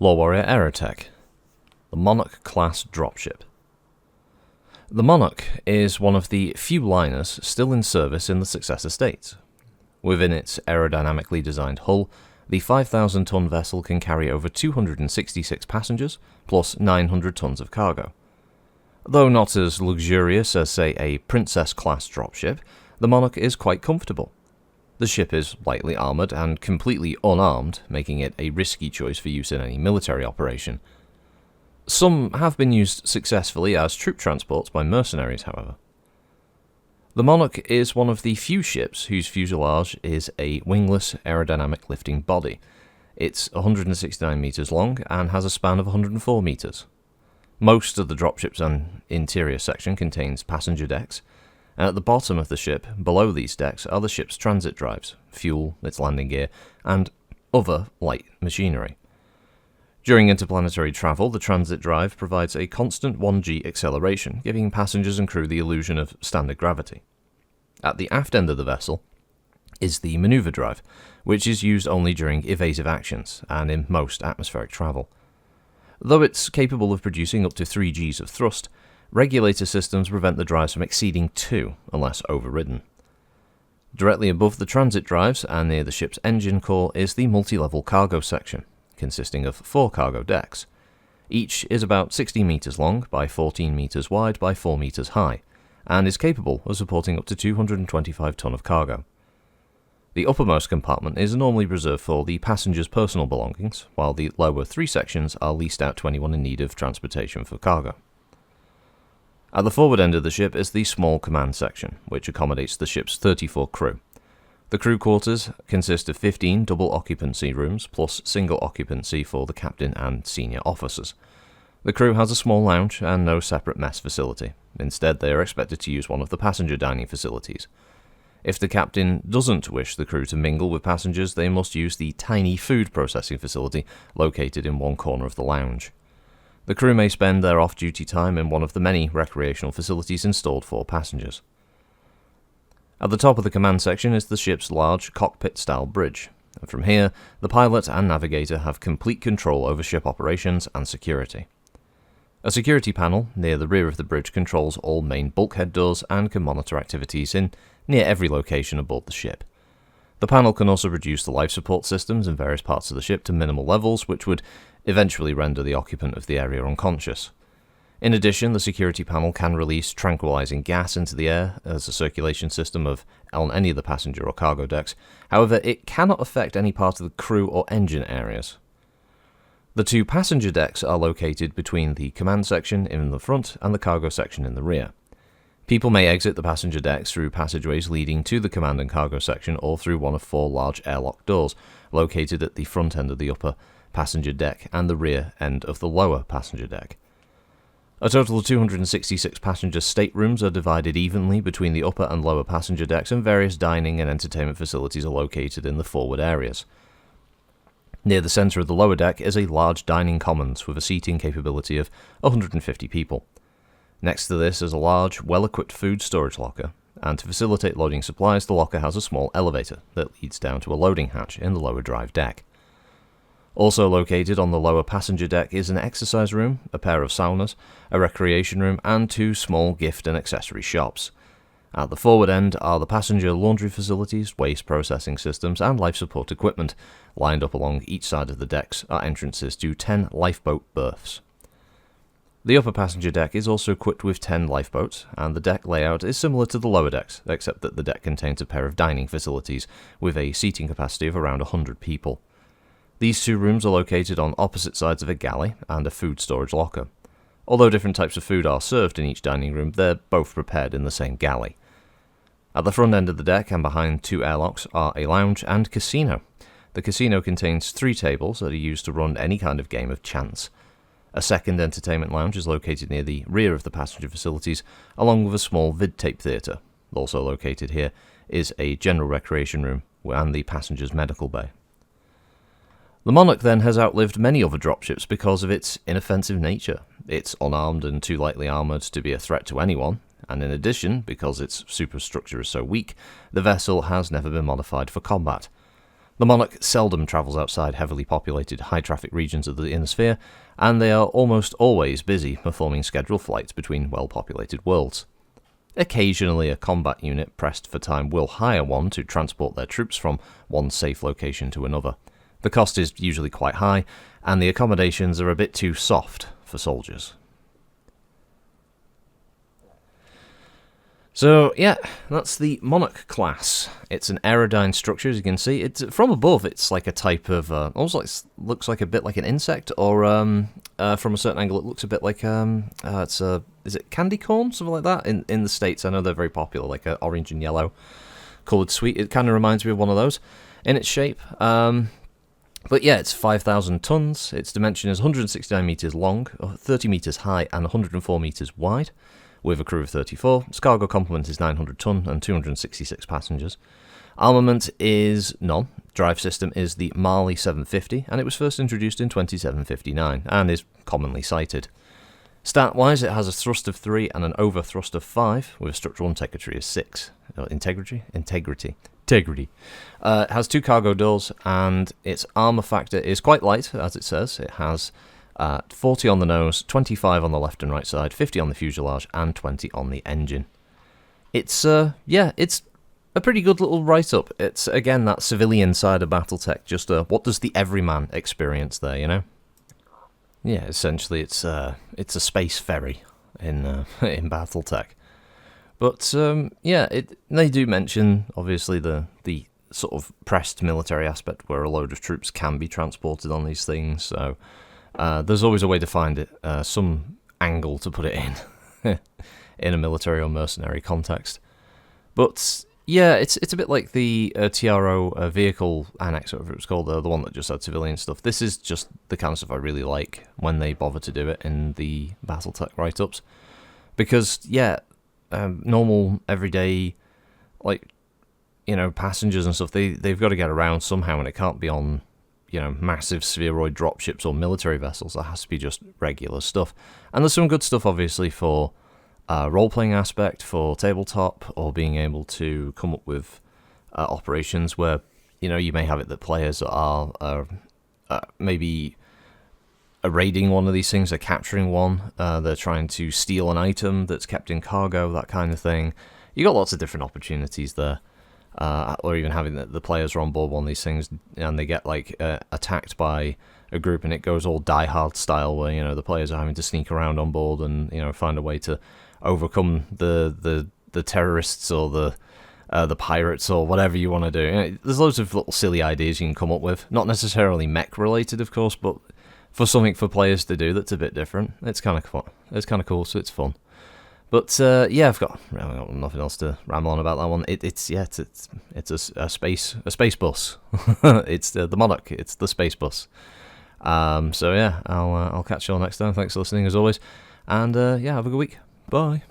LoreWarrior Aerotech, the Monarch class dropship. The Monarch is one of the few liners still in service in the successor states. Within its aerodynamically designed hull, the 5,000-ton vessel can carry over 266 passengers, plus 900 tons of cargo. Though not as luxurious as, say, a Princess-class dropship, the Monarch is quite comfortable. The ship is lightly armoured and completely unarmed, making it a risky choice for use in any military operation. Some have been used successfully as troop transports by mercenaries, however. The Monarch is one of the few ships whose fuselage is a wingless aerodynamic lifting body. It's 169 metres long and has a span of 104 metres. Most of the dropship's interior section contains passenger decks, and at the bottom of the ship, below these decks, are the ship's transit drives, fuel, its landing gear, and other light machinery. During interplanetary travel, the transit drive provides a constant 1g acceleration, giving passengers and crew the illusion of standard gravity. At the aft end of the vessel is the maneuver drive, which is used only during evasive actions and in most atmospheric travel. Though it's capable of producing up to 3 Gs of thrust, regulator systems prevent the drives from exceeding 2 unless overridden. Directly above the transit drives and near the ship's engine core is the multi-level cargo section, consisting of 4 cargo decks. Each is about 60 metres long by 14 metres wide by 4 metres high, and is capable of supporting up to 225 tonne of cargo. The uppermost compartment is normally reserved for the passengers' personal belongings, while the lower 3 sections are leased out to anyone in need of transportation for cargo. At the forward end of the ship is the small command section, which accommodates the ship's 34 crew. The crew quarters consist of 15 double occupancy rooms plus single occupancy for the captain and senior officers. The crew has a small lounge and no separate mess facility. Instead, they are expected to use one of the passenger dining facilities. If the captain doesn't wish the crew to mingle with passengers, they must use the tiny food processing facility located in one corner of the lounge. The crew may spend their off-duty time in one of the many recreational facilities installed for passengers. At the top of the command section is the ship's large cockpit-style bridge, and from here, the pilot and navigator have complete control over ship operations and security. A security panel near the rear of the bridge controls all main bulkhead doors and can monitor activities in near every location aboard the ship. The panel can also reduce the life support systems in various parts of the ship to minimal levels, which would eventually render the occupant of the area unconscious. In addition, the security panel can release tranquilizing gas into the air as a circulation system on any of the passenger or cargo decks. However, it cannot affect any part of the crew or engine areas. The 2 passenger decks are located between the command section in the front and the cargo section in the rear. People may exit the passenger decks through passageways leading to the command and cargo section or through one of 4 large airlock doors located at the front end of the upper passenger deck and the rear end of the lower passenger deck. A total of 266 passenger staterooms are divided evenly between the upper and lower passenger decks, and various dining and entertainment facilities are located in the forward areas. Near the centre of the lower deck is a large dining commons with a seating capability of 150 people. Next to this is a large, well-equipped food storage locker, and to facilitate loading supplies, the locker has a small elevator that leads down to a loading hatch in the lower drive deck. Also located on the lower passenger deck is an exercise room, a pair of saunas, a recreation room, and 2 small gift and accessory shops. At the forward end are the passenger laundry facilities, waste processing systems, and life support equipment. Lined up along each side of the decks are entrances to 10 lifeboat berths. The upper passenger deck is also equipped with 10 lifeboats, and the deck layout is similar to the lower decks, except that the deck contains a pair of dining facilities with a seating capacity of around 100 people. These 2 rooms are located on opposite sides of a galley and a food storage locker. Although different types of food are served in each dining room, they're both prepared in the same galley. At the front end of the deck and behind 2 airlocks are a lounge and casino. The casino contains 3 tables that are used to run any kind of game of chance. A second entertainment lounge is located near the rear of the passenger facilities, along with a small vid-tape theatre. Also located here is a general recreation room and the passenger's medical bay. The Monarch then has outlived many other dropships because of its inoffensive nature. It's unarmed and too lightly armoured to be a threat to anyone, and in addition, because its superstructure is so weak, the vessel has never been modified for combat. The Monarch seldom travels outside heavily populated, high-traffic regions of the inner sphere, and they are almost always busy performing scheduled flights between well-populated worlds. Occasionally, a combat unit pressed for time will hire one to transport their troops from one safe location to another. The cost is usually quite high, and the accommodations are a bit too soft for soldiers. So, yeah, that's the Monarch class. It's an aerodyne structure, as you can see. It's from above, it's like a type of, almost looks like a bit like an insect, or from a certain angle, it looks a bit like, is it candy corn? Something like that? In the States, I know they're very popular, like an orange and yellow coloured sweet. It kind of reminds me of one of those in its shape. But yeah, it's 5,000 tons. Its dimension is 169 metres long, 30 metres high, and 104 metres wide, with a crew of 34. Its cargo complement is 900 ton and 266 passengers. Armament is none. Drive system is the Marley 750, and it was first introduced in 2759, and is commonly cited. Stat-wise, it has a thrust of 3 and an overthrust of 5, with a structural integrity of 6. Integrity. It has 2 cargo doors, and its armour factor is quite light, as it says. It has 40 on the nose, 25 on the left and right side, 50 on the fuselage, and 20 on the engine. It's it's a pretty good little write-up. It's, again, that civilian side of BattleTech, just what does the everyman experience there, you know? Yeah, essentially it's a space ferry in BattleTech. But, they do mention, obviously, the sort of pressed military aspect where a load of troops can be transported on these things, so there's always a way to find it, some angle to put it in, in a military or mercenary context. But, yeah, it's a bit like the TRO vehicle annex, whatever it was called, the one that just had civilian stuff. This is just the kind of stuff I really like when they bother to do it in the BattleTech write-ups. Because, yeah, normal, everyday, passengers and stuff, they've got to get around somehow, and it can't be on, massive spheroid dropships or military vessels. That has to be just regular stuff. And there's some good stuff, obviously, for role-playing aspect, for tabletop, or being able to come up with operations where, you may have it that players are maybe raiding one of these things, they're capturing one, they're trying to steal an item that's kept in cargo, that kind of thing. You got lots of different opportunities there. Or even having the players are on board one of these things and they get attacked by a group, and it goes all Die Hard style where the players are having to sneak around on board and find a way to overcome the terrorists or the pirates or whatever you want to do. There's loads of little silly ideas you can come up with, not necessarily mech related, of course, but for something for players to do that's a bit different. It's kind of fun. It's kind of cool, so it's fun. But I've got nothing else to ramble on about that one. It's a space bus. It's the Monarch. It's the space bus. I'll catch you all next time. Thanks for listening as always, and have a good week. Bye.